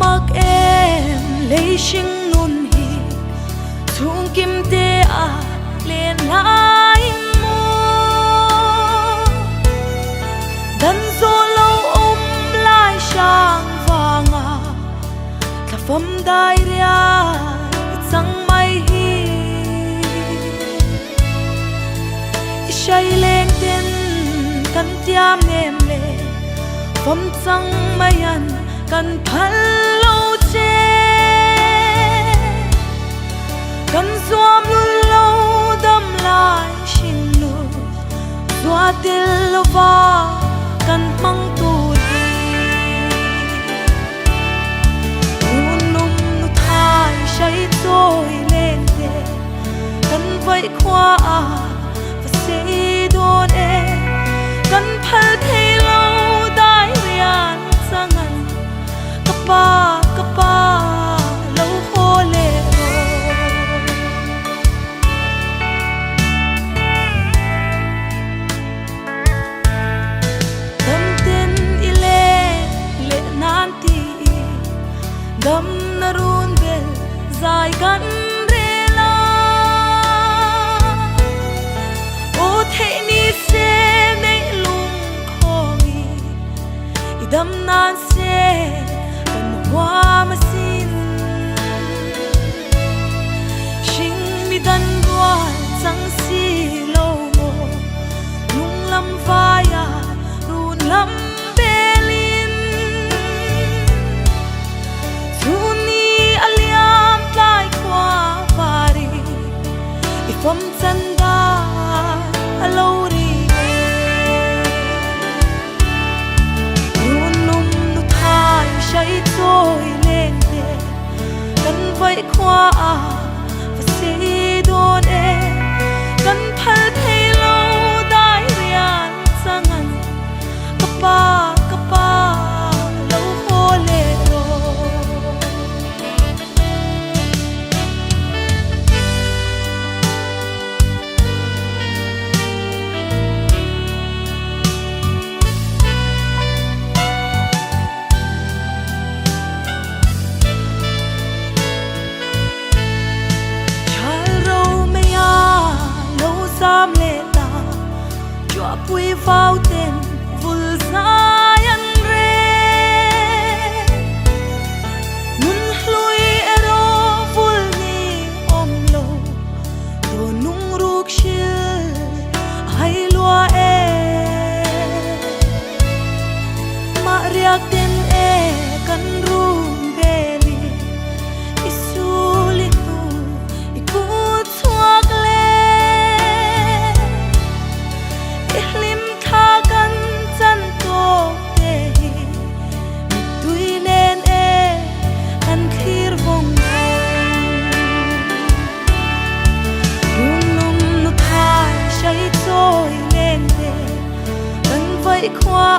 mặc em lấy sinh nun hi thung kim te a lên lại mua dan zo lâu ôm lại sang vàng à cả phẩm đại ria chẳng may hi say lên tên kan tiam nem le phẩm chẳng may ăn kan phal lâu che kan zoom lu lâu đâm lại xin lu doa til lova kan mang tu num nu thai say trôi lên đê kan vẫy qua và sẽ đón em kan phal thấy lâu đại rian sangan kapa kapa lâu khô lệ đâm tên ile lệ nan ti đâm na run bel dài gan rela ô thế ni se nei lung khongi idam nan se hoa mà xin sinh mi đan đoan chẳng si lâu mồ nung lâm vai à run lâm belin tuni aliam lai qua vari ifam chanda alori say trôi lên đê kan vẫy qua và sẽ đón em kan phal thấy lâu đại rian sangan kapa kapa lâu khô lệ sam lệ ta cho vui vào tên vul dài ăn re nun lui ero vul ni om lo đồ nung ruột shil hay lúa mà riak tên kan rum beli isulit tu ikut suak le trôi lên đê kan vẫy qua